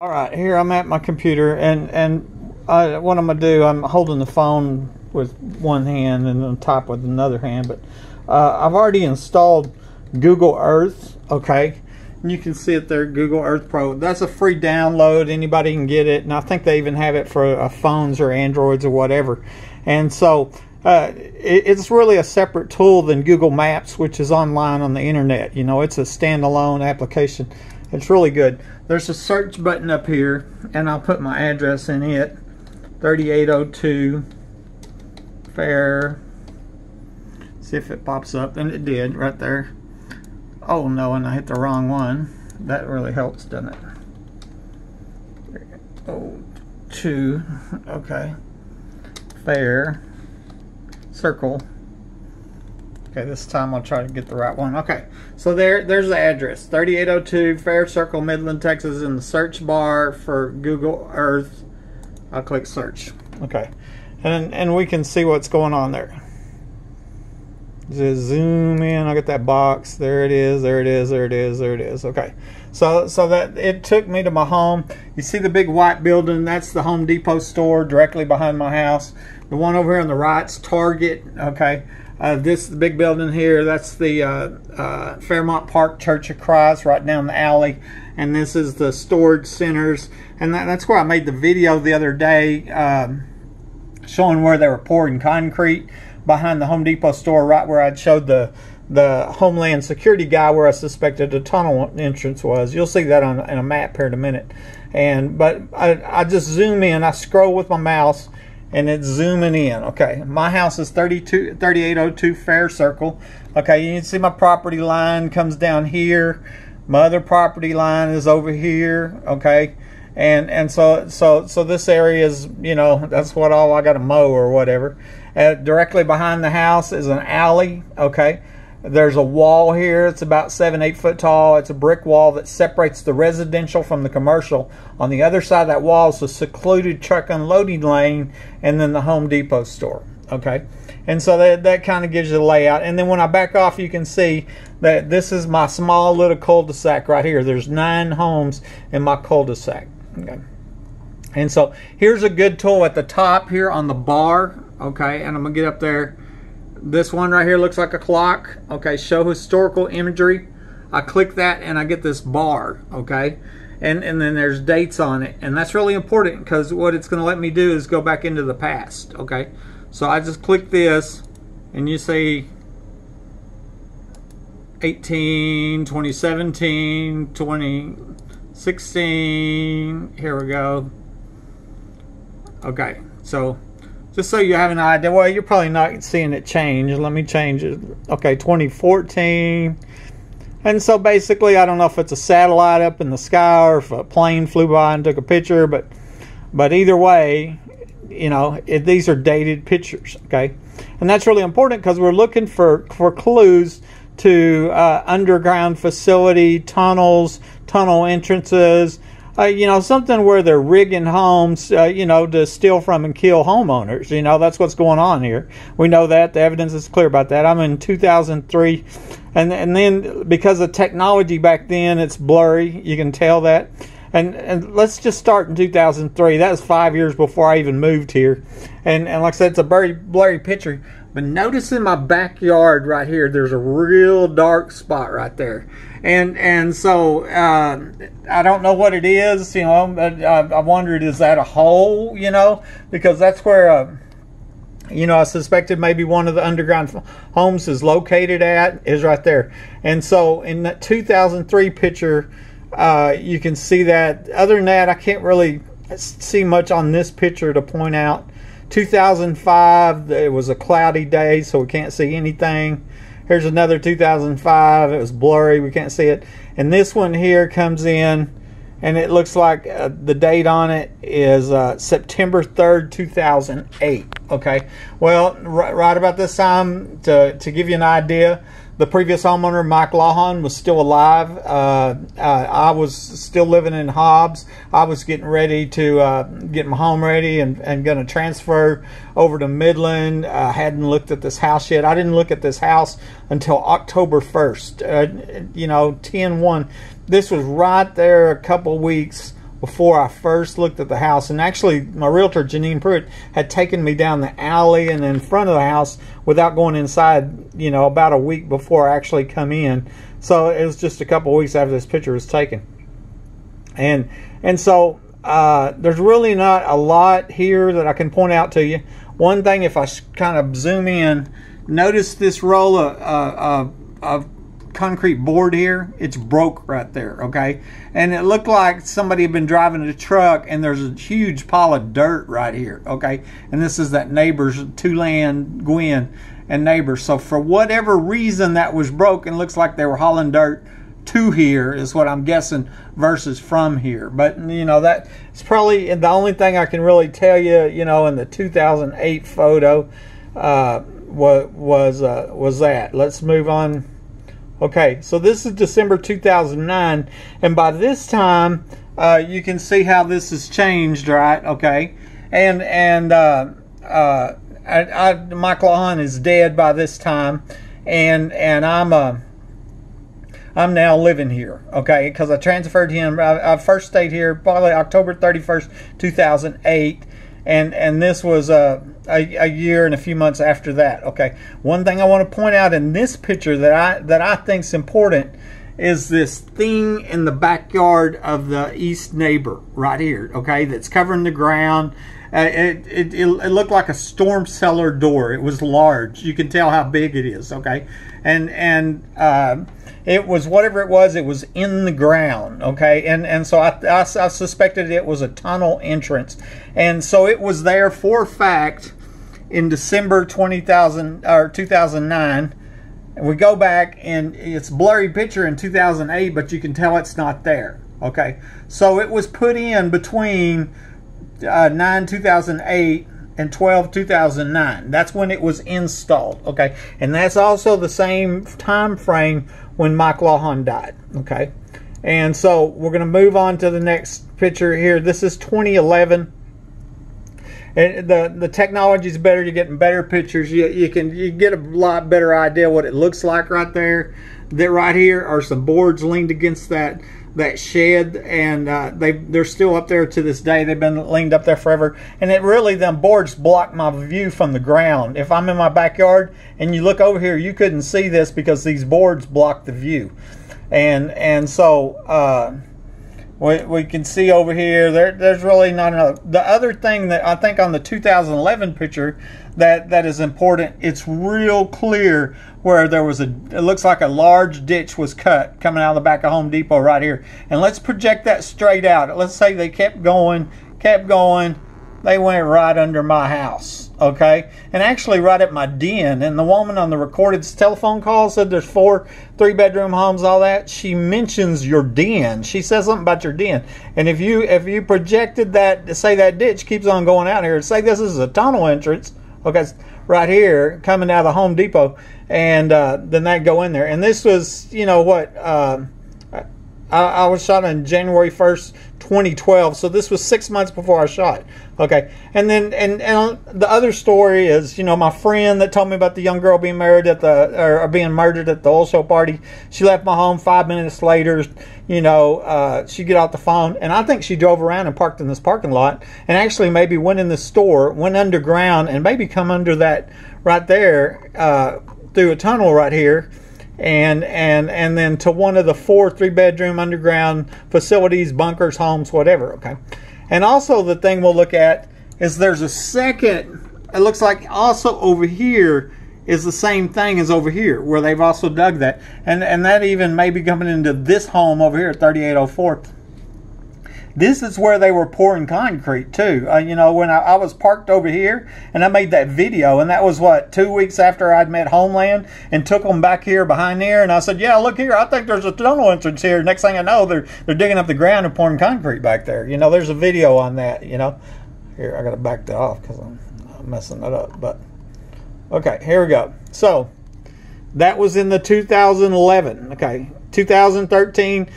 All right, here I'm at my computer, and what I'm gonna do, I'm holding the phone with one hand and on top with another hand, but I've already installed Google Earth. Okay, and you can see it there, Google Earth Pro. That's a free download. Anybody can get it, and I think they even have it for phones or Androids or whatever. And so it's really a separate tool than Google Maps, which is online on the internet. You know, it's a standalone application. It's really good. There's a search button up here, and I'll put my address in it. 3802 Fair. See if it pops up, and it did right there. Oh no, and I hit the wrong one. That really helps, doesn't it? 302. Okay. Fair Circle. Okay, this time I'll try to get the right one. Okay, so there's the address, 3802 Fair Circle, Midland, Texas. In the search bar for Google Earth, I'll click search. Okay, and we can see what's going on there. Just zoom in. I got that box. There it is. There it is. There it is. There it is. Okay, so that it took me to my home. You see the big white building? That's the Home Depot store directly behind my house. The one over here on the right's Target. Okay. This is the big building here. That's the Fairmont Park Church of Christ right down the alley. And this is the storage centers. And that's where I made the video the other day showing where they were pouring concrete behind the Home Depot store, right where I'd showed the Homeland Security guy where I suspected the tunnel entrance was. You'll see that on a map here in a minute. But I just zoom in. I scroll with my mouse, and it's zooming in. Okay, my house is 3802 Fair Circle. Okay, you can see my property line comes down here. My other property line is over here. Okay, and so this area is, you know, that's what all I got to mow or whatever. Directly behind the house is an alley. Okay, there's a wall here. It's about 7-8 foot tall. It's a brick wall that separates the residential from the commercial. On the other side of that wall is a secluded truck unloading lane, and then the Home Depot store. Okay, and so that kind of gives you the layout. And then when I back off, you can see that this is my small little cul-de-sac right here. There's 9 homes in my cul-de-sac. Okay, and so here's a good tool at the top here on the bar. Okay, and I'm gonna get up there. This one right here looks like a clock. Okay, show historical imagery. I click that and I get this bar. Okay, and then there's dates on it, and that's really important because what it's going to let me do is go back into the past. Okay, so I just click this, and you see 2017, 2016. Here we go. Okay, so just so you have an idea, well, you're probably not seeing it change. Let me change it. Okay, 2014. And so basically, I don't know if it's a satellite up in the sky or if a plane flew by and took a picture, but either way, you know, these are dated pictures, okay? And that's really important because we're looking for clues to underground facility, tunnels, tunnel entrances, you know, something where they're rigging homes, you know, to steal from and kill homeowners. You know, that's what's going on here. We know that. The evidence is clear about that. I'm in 2003. And then because of technology back then, it's blurry. You can tell that. And let's just start in 2003. That was 5 years before I even moved here. And like I said, it's a very blurry picture. But notice in my backyard right here, there's a real dark spot right there. And so I don't know what it is, you know. I wondered, is that a hole, you know? Because that's where, you know, I suspected maybe one of the underground homes is located is right there. And so in that 2003 picture, you can see that. Other than that, I can't really see much on this picture to point out. 2005, it was a cloudy day, so we can't see anything. Here's another 2005. It was blurry. We can't see it. And this one here comes in, and it looks like the date on it is September 3rd, 2008. Okay. Well, right about this time, to give you an idea, the previous homeowner, Mike Lawhon, was still alive. I was still living in Hobbs. I was getting ready to get my home ready and going to transfer over to Midland. I hadn't looked at this house yet. I didn't look at this house until October 1st, you know, 10/1. This was right there a couple weeks before I first looked at the house. And actually, my realtor, Janine Pruitt, had taken me down the alley and in front of the house without going inside, you know, about a week before I actually come in. So it was just a couple of weeks after this picture was taken. And so there's really not a lot here that I can point out to you. One thing, if I kind of zoom in, notice this roll of concrete board here. It's broke right there, okay? And it looked like somebody had been driving a truck, and there's a huge pile of dirt right here, okay? And this is that neighbor's, Tulan, Gwen, and neighbors. So for whatever reason that was broken, looks like they were hauling dirt to here, is what I'm guessing, versus from here. But you know, that it's probably the only thing I can really tell you, you know, in the 2008 photo was that. Let's move on. Okay, so this is December 2009, and by this time you can see how this has changed, right? Okay, and Mike Lawhon is dead by this time, and I'm now living here, okay, because I transferred him. I first stayed here probably October 31st, 2008, and this was a year and a few months after that, okay. One thing I want to point out in this picture that I think is important is this thing in the backyard of the east neighbor right here, okay, that's covering the ground. It looked like a storm cellar door. It was large. You can tell how big it is, okay, and it was whatever it was in the ground, okay, and so I suspected it was a tunnel entrance, and so it was there for a fact in December 2009. And we go back, and it's a blurry picture in 2008, but you can tell it's not there, okay. So it was put in between 9/2008 and 12/2009. That's when it was installed, okay. And that's also the same time frame when Mike Lawhon died, okay. And so we're going to move on to the next picture here. This is 2011. And the technology is better. You're getting better pictures. You get a lot better idea what it looks like right there. That right here are some boards leaned against that shed, and they're still up there to this day. They've been leaned up there forever, and it really, them boards block my view from the ground. If I'm in my backyard and you look over here, you couldn't see this because these boards block the view. And so we can see over here there's really not enough. The other thing that I think on the 2011 picture that is important, it's real clear where there was it looks like a large ditch was cut coming out of the back of Home Depot right here. And let's project that straight out. Let's say they kept going, they went right under my house, okay, and actually right at my den. And the woman on the recorded telephone call said there's 4 3-bedroom homes, all that. She mentions your den. She says something about your den. And if you projected that, say that ditch keeps on going out here, say this is a tunnel entrance, okay, right here coming out of the Home Depot, and then that go in there. And this was, you know what, I was shot on January 1st, 2012, so this was 6 months before I shot, okay. And then and the other story is, you know, my friend that told me about the young girl being married at or being murdered at the oil show party. She left my home 5 minutes later. You know, she get off the phone, and I think she drove around and parked in this parking lot, and actually maybe went in the store, went underground, and maybe come under that right there through a tunnel right here. And then to one of the 4 3-bedroom underground facilities, bunkers, homes, whatever, okay. And also the thing we'll look at is there's a second, it looks like also over here is the same thing as over here, where they've also dug that. And that even may be coming into this home over here at 3804. This is where they were pouring concrete too. You know, when I was parked over here and I made that video, and that was what, 2 weeks after I'd met Homeland and took them back here behind here, and I said, yeah, look here, I think there's a tunnel entrance here. Next thing I know, they're digging up the ground and pouring concrete back there. You know, there's a video on that, you know. Here, I gotta back that off because I'm messing that up. But okay, here we go. So that was in the 2011, okay. 2013,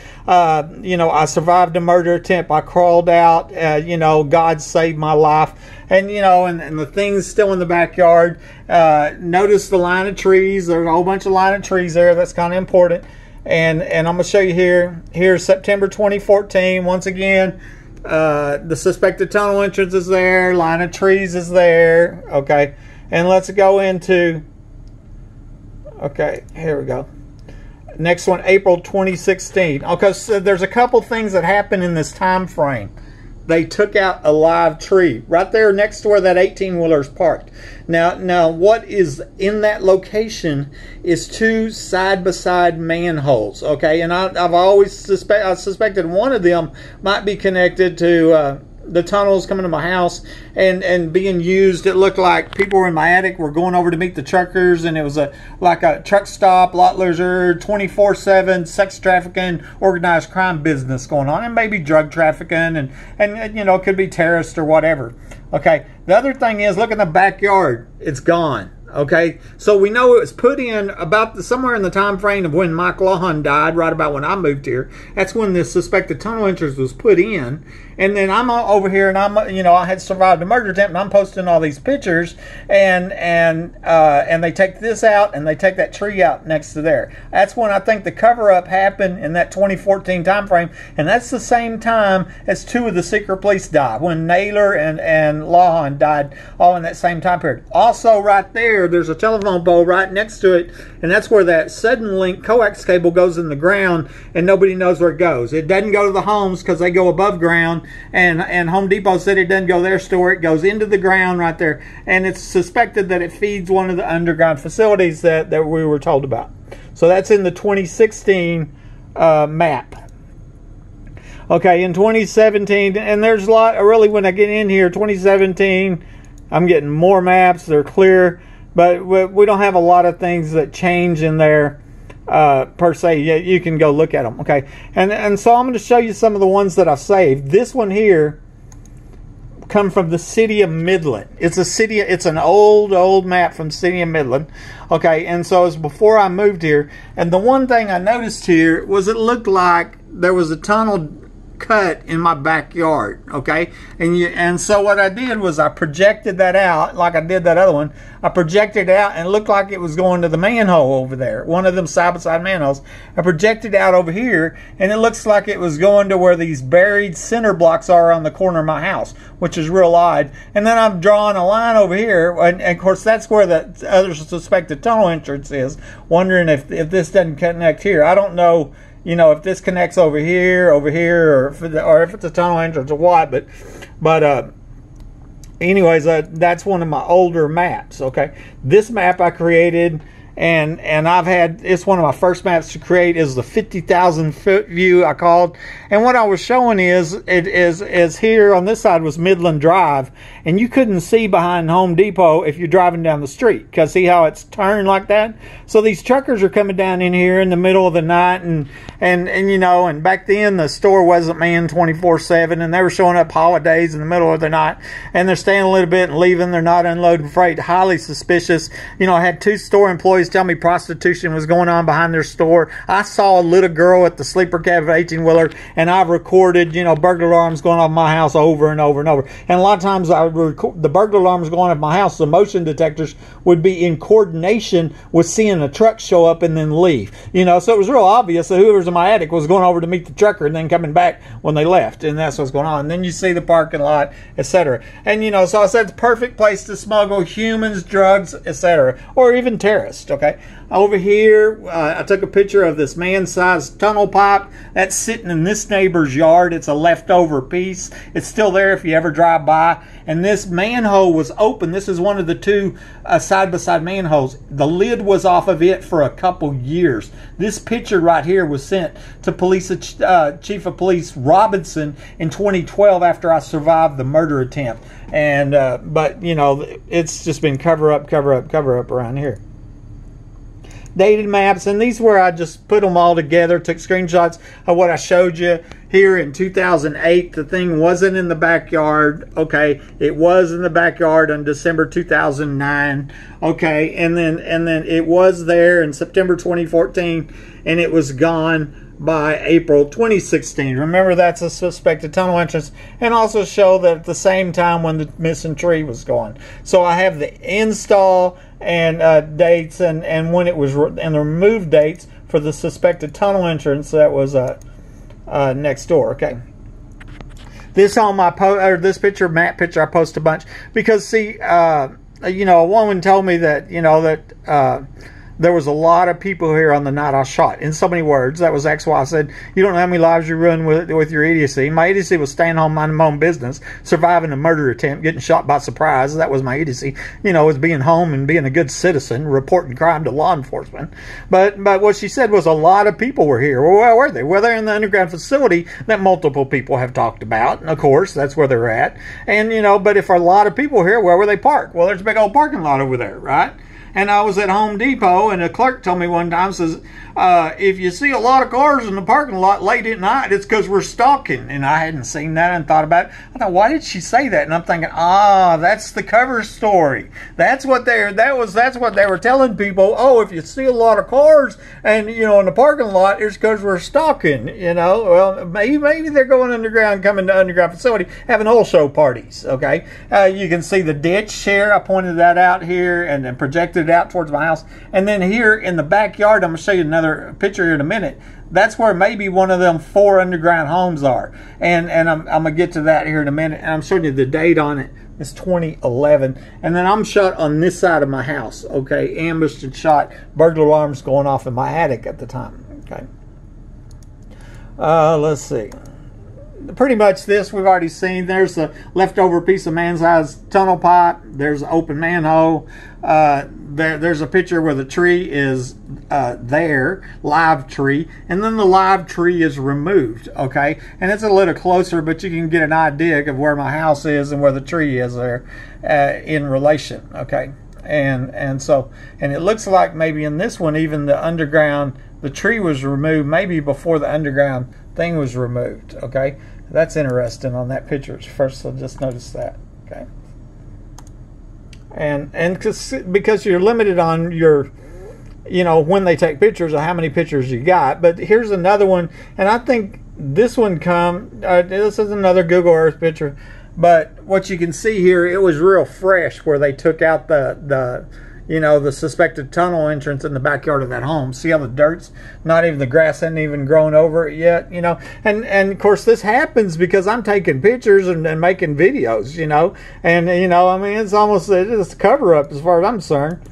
you know, I survived a murder attempt. I crawled out, you know, God saved my life. And, you know, and the thing's still in the backyard. Notice the line of trees. There's a whole bunch of line of trees there. That's kind of important. And I'm going to show you here. Here's September 2014. Once again, The suspected tunnel entrance is there. Line of trees is there. Okay. And let's go into... Okay, here we go. Next one, April 2016. Okay, so there's a couple things that happened in this time frame. They took out a live tree right there next to where that 18-wheeler is parked. Now, what is in that location is two side-by-side manholes. Okay, and I've always suspected one of them might be connected to the tunnels coming to my house and being used. It looked like people were in my attic, were going over to meet the truckers, and it was like a truck stop, lot lizard, 24/7 sex trafficking, organized crime business going on, and maybe drug trafficking, and you know, it could be terrorists or whatever. Okay, the other thing is, look in the backyard, it's gone. Okay, so we know it was put in about somewhere in the time frame of when Mike Lawhon died, right about when I moved here. That's when this suspected tunnel entrance was put in. And then I'm over here, and I had survived a murder attempt, and I'm posting all these pictures, and they take this out, and they take that tree out next to there. That's when I think the cover-up happened in that 2014 time frame, and that's the same time as two of the secret police died, when Naylor and Lawhon died, all in that same time period. Also, right there's a telephone pole right next to it, and that's where that Suddenlink coax cable goes in the ground, and nobody knows where it goes. It doesn't go to the homes because they go above ground. And Home Depot said it doesn't go their store. It goes into the ground right there. And it's suspected that it feeds one of the underground facilities that we were told about. So that's in the 2016 map. Okay, in 2017, and there's a lot, really, when I get in here, 2017, I'm getting more maps. They're clear. But we don't have a lot of things that change in there. Per se, you can go look at them. Okay, and so I'm going to show you some of the ones that I've saved. This one here come from the city of Midland. It's an old map from the city of Midland. Okay, and so it's before I moved here. And the one thing I noticed here was it looked like there was a tunnel cut in my backyard. Okay, and so what I did was I projected that out like I did that other one. I projected it out, and it looked like it was going to the manhole over there, one of them side-by-side manholes. I projected out over here, and it looks like it was going to where these buried cinder blocks are on the corner of my house, which is real odd. And then I'm drawing a line over here, and of course that's where the other suspected tunnel entrance is. Wondering if this doesn't connect here. I don't know, you know, if this connects over here, or if it's a tunnel entrance or what. But anyways, that's one of my older maps. Okay, this map I created, and it's one of my first maps to create, is the 50,000 foot view I called. And what I was showing is here on this side was Midland Drive, and you couldn't see behind Home Depot if you're driving down the street, because see how it's turned like that. So these truckers are coming down in here in the middle of the night, and you know, and back then the store wasn't manned 24/7, and they were showing up holidays in the middle of the night, and they're staying a little bit and leaving. They're not unloading freight. Highly suspicious. You know, I had two store employees tell me prostitution was going on behind their store. I saw a little girl at the sleeper cab of 18-wheeler, and I've recorded, you know, burglar alarms going off my house over and over and over. And a lot of times I would record the burglar alarms going off my house. The motion detectors would be in coordination with seeing a truck show up and then leave. You know, so it was real obvious that whoever's in my attic was going over to meet the trucker and then coming back when they left. And that's what's going on. And then you see the parking lot, etc. And, you know, so I said it's the perfect place to smuggle humans, drugs, etc. Or even terrorists, okay? Over here, I took a picture of this man-sized tunnel pipe that's sitting in this neighbor's yard. It's a leftover piece. It's still there if you ever drive by. And this manhole was open. This is one of the two side-by-side manholes. The lid was off of it for a couple years. This picture right here was sent to Chief of Police Robinson in 2012 after I survived the murder attempt. And but, you know, it's just been cover up around here. Dated maps, and these where I just put them all together, took screenshots of what I showed you here in 2008. The thing wasn't in the backyard. Okay, it was in the backyard on December 2009. Okay, and then it was there in September 2014, and it was gone by April 2016. Remember, that's a suspected tunnel entrance, and also show that at the same time when the missing tree was gone. So I have the install and dates and when it was, and the removed dates for the suspected tunnel entrance that was next door. Okay. this on my this picture, Matt picture, I post a bunch because see, you know, a woman told me that there was a lot of people here on the night I shot. In so many words, that was that's why I said, you don't know how many lives you ruined with your idiocy. My idiocy was staying home, minding my own business, surviving a murder attempt, getting shot by surprise. That was my idiocy. You know, was being home and being a good citizen, reporting crime to law enforcement. But what she said was a lot of people were here. Well, where were they? Well, they're in the underground facility that multiple people have talked about. And of course, that's where they're at. And, you know, but if a lot of people here, where were they parked? Well, there's a big old parking lot over there, right? And I was at Home Depot, and a clerk told me one time, says, if you see a lot of cars in the parking lot late at night, it's because we're stalking. And I hadn't seen that and thought about it. I thought, why did she say that? And I'm thinking, that's the cover story. That's what they were telling people. Oh, if you see a lot of cars and, you know, in the parking lot, it's because we're stalking, you know. Well, maybe they're going underground, coming to underground facility, having whole show parties, okay? You can see the ditch here. I pointed that out here and then projected it out towards my house. And then here in the backyard, I'm going to show you another picture here in a minute. That's where maybe one of them 4 underground homes are. And I'm going to get to that here in a minute. And I'm showing you the date on it. It's 2011. And then I'm shot on this side of my house, okay? Ambushed and shot. Burglar alarms going off in my attic at the time, okay? Let's see. Pretty much this we've already seen. There's a leftover piece of man-sized tunnel pipe. There's an open manhole. There's a picture where the tree is live tree, and then the live tree is removed, okay? And it's a little closer, but you can get an idea of where my house is and where the tree is there in relation, okay? And it looks like maybe in this one, even the tree was removed maybe before the underground thing was removed, okay? That's interesting on that picture first, so just notice that, okay? And because you're limited on your, you know, when they take pictures or how many pictures you got. But here's another one, and I think this one this is another Google Earth picture. But what you can see here, it was real fresh where they took out the suspected tunnel entrance in the backyard of that home. See how the dirt's not even, the grass hadn't even grown over it yet, you know. And of course this happens because I'm taking pictures and making videos, you know. And, you know, I mean, it's a cover-up as far as I'm concerned.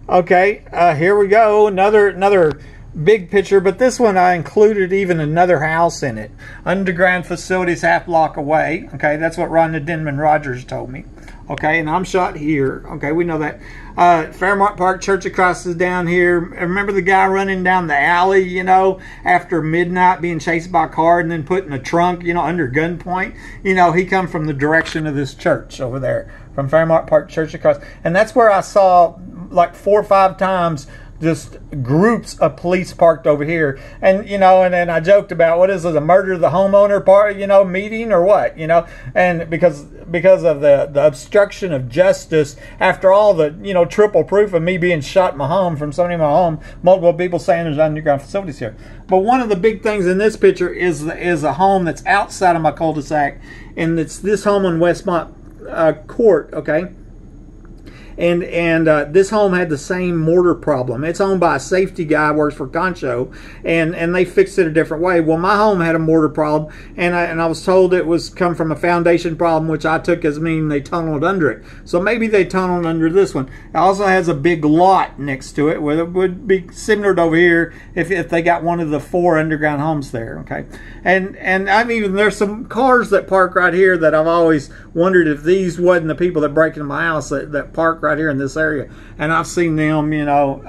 Okay, here we go. Another big picture, but this one I included even another house in it. Underground facilities half block away. Okay, that's what Rhonda Denman Rogers told me. Okay, and I'm shot here. Okay, we know that. Fairmont Park Church of Christ is down here. Remember the guy running down the alley, you know, after midnight being chased by a car and then put in a trunk, you know, under gunpoint? You know, he come from the direction of this church over there, from Fairmont Park Church of Christ. And that's where I saw like 4 or 5 times just groups of police parked over here. And, you know, and then I joked about, what is it, a murder of the homeowner part, you know, meeting or what, you know? And because of the obstruction of justice, after all the, you know, triple proof of me being shot in my home from somebody in my home, multiple people saying there's underground facilities here. But one of the big things in this picture is a home that's outside of my cul-de-sac, and it's this home on Westmont Court, okay? And this home had the same mortar problem. It's owned by a safety guy who works for Concho, and they fixed it a different way. Well, my home had a mortar problem, and I was told it was come from a foundation problem, which I took as meaning they tunneled under it. So maybe they tunneled under this one. It also has a big lot next to it, where it would be similar to over here if they got one of the 4 underground homes there. Okay, and I mean, there's some cars that park right here that I've always wondered if these wasn't the people that break into my house that park right here in this area. And I've seen them, you know,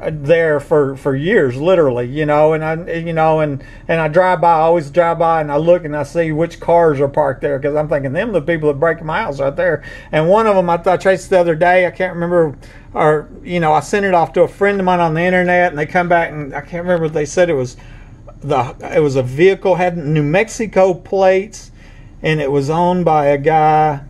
there for years, literally, you know. And I drive by, I always drive by, and I look and I see which cars are parked there, because I'm thinking them the people that break my house right there. And one of them I traced the other day, I can't remember, or, you know, I sent it off to a friend of mine on the internet, and they come back and I can't remember, they said it was a vehicle, had New Mexico plates, and it was owned by a guy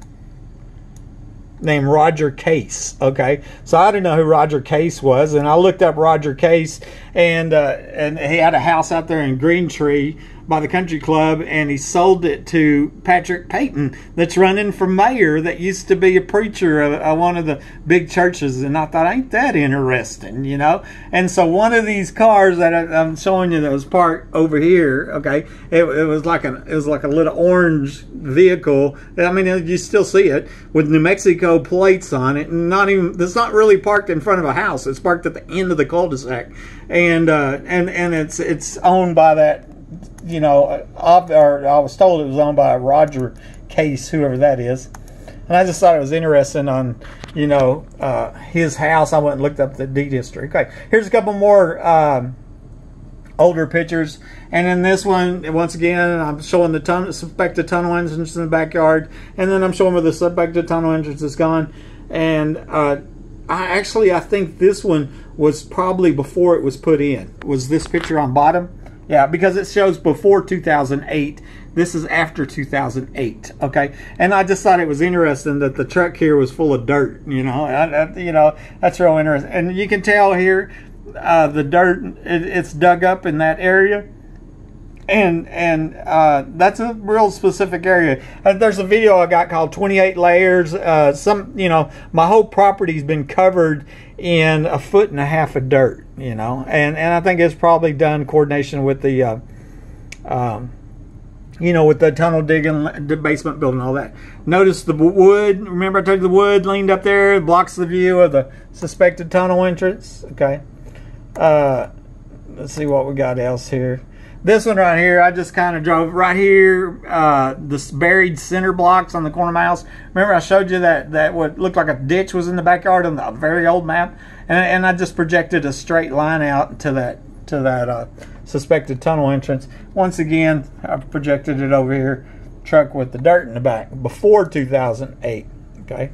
named Roger Case. Okay, so I didn't know who Roger Case was, and I looked up Roger Case, and he had a house out there in Green Tree by the country club, and he sold it to Patrick Payton, that's running for mayor, that used to be a preacher of one of the big churches. And I thought, ain't that interesting, you know? And so one of these cars that I'm showing you that was parked over here, okay, it was like a little orange vehicle. I mean, you still see it with New Mexico plates on it, and it's not really parked in front of a house. It's parked at the end of the cul-de-sac, and it's owned by that. You know, I was told it was owned by Roger Case, whoever that is. And I just thought it was interesting on, you know, his house. I went and looked up the deed history. Okay, here's a couple more older pictures. And in this one, once again, I'm showing the suspected tunnel entrance in the backyard. And then I'm showing where the suspected tunnel entrance is gone. And I think this one was probably before it was put in. Was this picture on bottom? Yeah, because it shows before 2008. This is after 2008. Okay, and I just thought it was interesting that the truck here was full of dirt. You know, you know, that's real interesting. And you can tell here, the dirt it's dug up in that area, and that's a real specific area. There's a video I got called 28 Layers. You know, my whole property's been covered in 1.5 feet of dirt. You know, and I think it's probably done in coordination with the, you know, with the tunnel digging, the basement building, all that. Notice the wood. Remember I told you the wood leaned up there, blocks the view of the suspected tunnel entrance. Okay. Let's see what we got else here. This one right here, I just kind of drove right here. This buried cinder blocks on the corner of my house. Remember I showed you that what looked like a ditch was in the backyard on the very old map, and I just projected a straight line out to that suspected tunnel entrance. Once again, I projected it over here. Truck with the dirt in the back before 2008. Okay.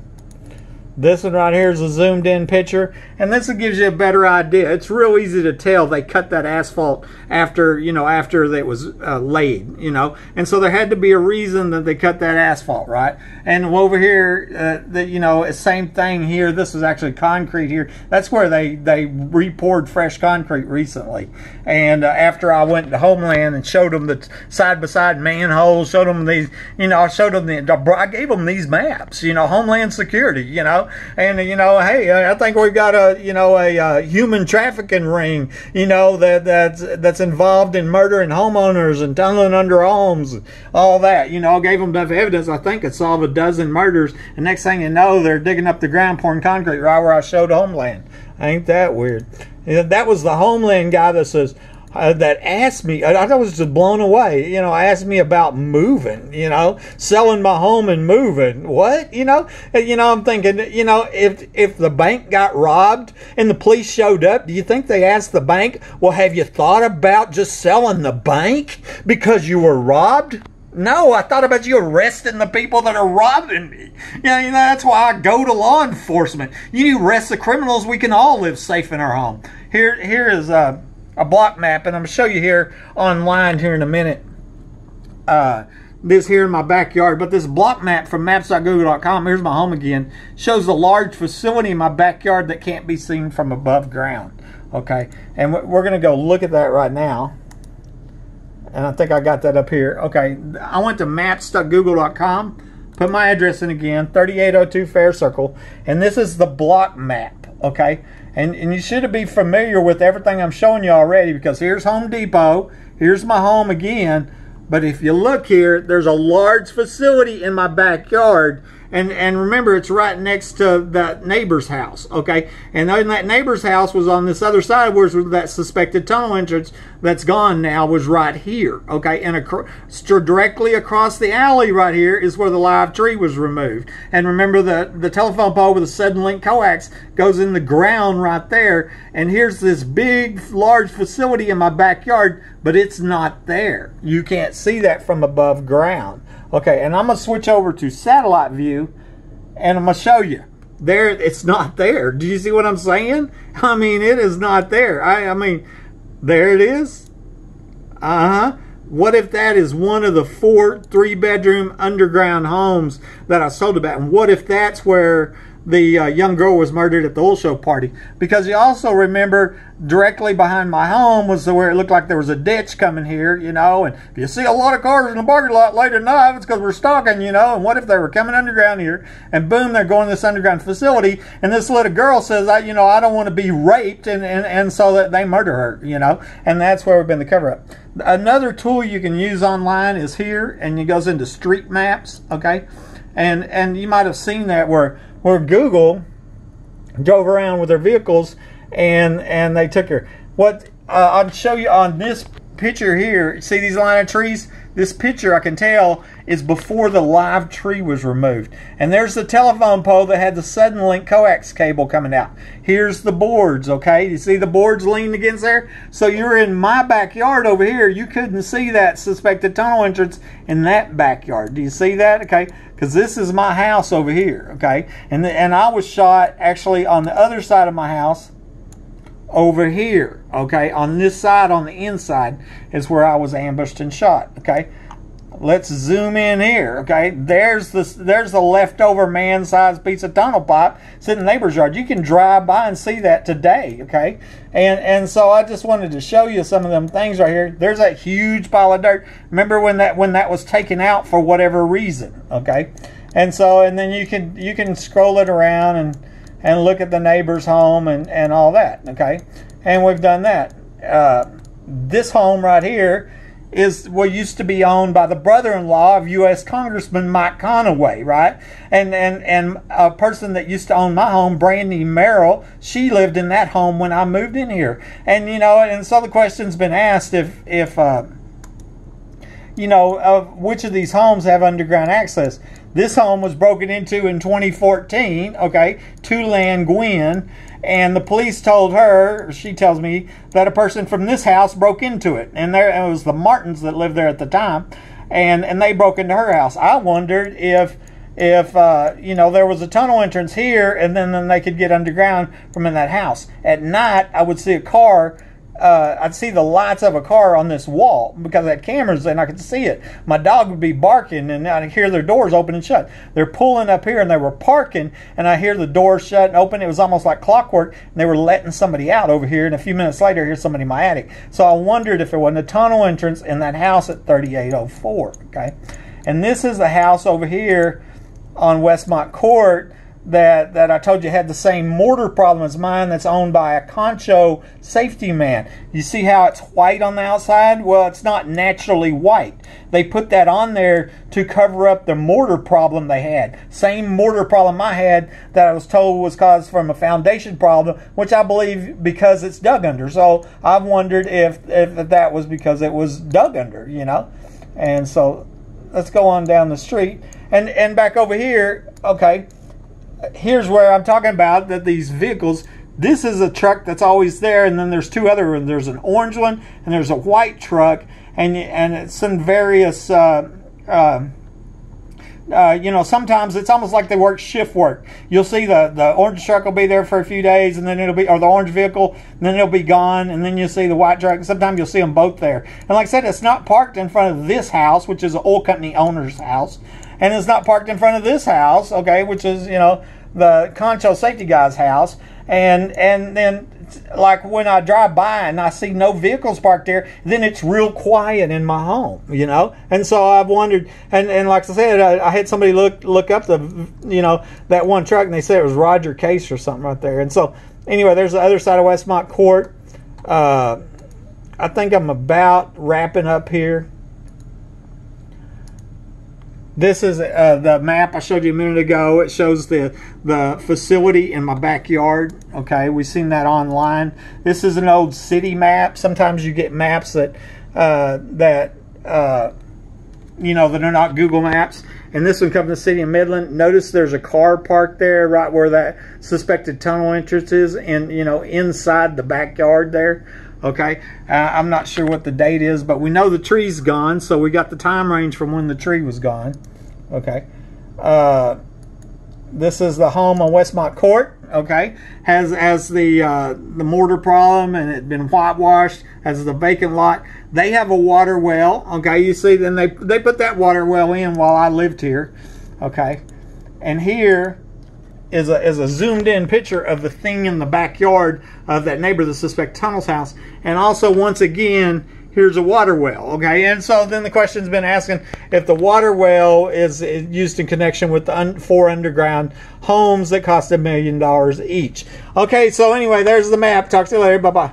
This one right here is a zoomed in picture, and this gives you a better idea. It's real easy to tell they cut that asphalt after, you know, after it was laid, you know, and so there had to be a reason that they cut that asphalt, right? And over here, you know, same thing here. This is actually concrete here. That's where they re-poured fresh concrete recently. And after I went to Homeland and showed them the side-by-side manholes, showed them these, you know, I gave them these maps, you know, Homeland Security, you know. And you know, hey, I think we've got a human trafficking ring, you know, that's involved in murdering homeowners and tunneling under homes, all that. You know, I gave them enough evidence. I think it solved a dozen murders. And next thing you know, they're digging up the ground, pouring concrete right where I showed Homeland. Ain't that weird? That was the Homeland guy that says. That asked me, I was just blown away, you know, asked me about moving, you know, selling my home and moving. What? You know, I'm thinking, you know, if the bank got robbed and the police showed up, do you think they asked the bank, well, have you thought about just selling the bank because you were robbed? No, I thought about you arresting the people that are robbing me. You know, that's why I go to law enforcement. You arrest the criminals, we can all live safe in our home. Here is a block map, and I'm going to show you here online here in a minute. This here in my backyard, but this block map from maps.google.com, here's my home again, shows a large facility in my backyard that can't be seen from above ground. Okay, and we're going to go look at that right now. And I think I got that up here. Okay, I went to maps.google.com, put my address in again, 3802 Fair Circle, and this is the block map. Okay, and you should be familiar with everything I'm showing you already, because here's Home Depot, here's my home again, but if you look here, there's a large facility in my backyard, and remember, it's right next to that neighbor's house, okay? And then that neighbor's house was on this other side, where that suspected tunnel entrance that's gone now was right here, okay? And directly across the alley right here is where the live tree was removed. And remember, the telephone pole with the Suddenlink coax goes in the ground right there. And here's this big, large facility in my backyard, but it's not there. You can't see that from above ground. Okay, and I'm going to switch over to satellite view, and I'm going to show you. There, it's not there. Do you see what I'm saying? I mean, it is not there. I mean, there it is. What if that is one of the 4 3-bedroom underground homes that I sold about? And what if that's where young girl was murdered at the oil show party. Because you also remember directly behind my home was where it looked like there was a ditch coming here, you know, and if you see a lot of cars in the parking lot late at night, it's because we're stalking, you know, and what if they were coming underground here, and boom, they're going to this underground facility, and this little girl says, I don't want to be raped, and so that they murder her, you know, and that's where we've been the cover-up. Another tool you can use online is here, and it goes into street maps, okay, and you might have seen that where Google drove around with their vehicles and they took her. What I'll show you on this picture here, see these line of trees? This picture, I can tell, is before the live tree was removed. And there's the telephone pole that had the Suddenlink coax cable coming out. Here's the boards, okay? You see the boards leaning against there? So you're in my backyard over here. You couldn't see that suspected tunnel entrance in that backyard. Do you see that? Okay, because this is my house over here, okay? And I was shot actually on the other side of my house over here, okay? On this side, on the inside, is where I was ambushed and shot, okay? Let's zoom in here, okay? There's the leftover man-sized piece of tunnel pipe sitting in the neighbor's yard. You can drive by and see that today, okay? And so I just wanted to show you some of them things right here. There's that huge pile of dirt. Remember when that was taken out for whatever reason, okay? And then you can scroll it around and look at the neighbor's home and all that, okay? And we've done that. This home right here is what used to be owned by the brother-in-law of U.S. Congressman Mike Conaway, right? And a person that used to own my home, Brandy Merrill, she lived in that home when I moved in here. And, you know, and so the question's been asked if you know, of which of these homes have underground access. This home was broken into in 2014, okay, Tulan Gwen, and the police told her, she tells me, that a person from this house broke into it. And it was the Martins that lived there at the time, and they broke into her house. I wondered if you know, there was a tunnel entrance here, and then they could get underground from in that house. At night, I would see a car. I'd see the lights of a car on this wall because I had cameras and I could see it. My dog would be barking and I'd hear their doors open and shut. They're pulling up here and they were parking and I hear the doors shut and open. It was almost like clockwork, and they were letting somebody out over here, and a few minutes later I hear somebody in my attic. So I wondered if there wasn't a tunnel entrance in that house at 3804, okay? And this is the house over here on Westmont Court that I told you had the same mortar problem as mine, that's owned by a Concho safety man. You see how it's white on the outside? Well, it's not naturally white. They put that on there to cover up the mortar problem they had. Same mortar problem I had that I was told was caused from a foundation problem, which I believe because it's dug under. So I've wondered if that was because it was dug under, you know. And so let's go on down the street. And back over here, okay, here's where I'm talking about that these vehicles, this is a truck that's always there, and then there's two other ones. There's an orange one and there's a white truck, and it's in various you know, sometimes it's almost like they work shift work. You'll see the orange truck will be there for a few days, and then it'll be, or the orange vehicle, and then it'll be gone, and then you'll see the white truck, and sometimes you'll see them both there. And like I said, it's not parked in front of this house, which is an oil company owner's house, and it's not parked in front of this house, okay, which is, you know, the Concho safety guy's house. And then, like, when I drive by and I see no vehicles parked there, then it's real quiet in my home, you know. And so I've wondered, and like I said, I had somebody look up the, you know, that one truck, and they said it was Roger Case or something right there. And so anyway, there's the other side of Westmont Court. I think I'm about wrapping up here. This is the map I showed you a minute ago. It shows the facility in my backyard. Okay, we've seen that online. This is an old city map. Sometimes you get maps that you know, that are not Google Maps. And this one comes from the city of Midland. Notice there's a car parked there right where that suspected tunnel entrance is, and, you know, inside the backyard there. Okay, I'm not sure what the date is, but we know the tree's gone, so we got the time range from when the tree was gone. Okay, this is the home on Westmont Court. Okay, has the mortar problem, and it's been whitewashed. Has the vacant lot. They have a water well. Okay, you see, then they put that water well in while I lived here. Okay, and here is a zoomed in picture of the thing in the backyard of that neighbor, the suspect tunnel's house. And also, once again, here's a water well, okay? And so then the question's been asking if the water well is used in connection with the 4 underground homes that cost $1 million each. Okay, so anyway, there's the map. Talk to you later. Bye-bye.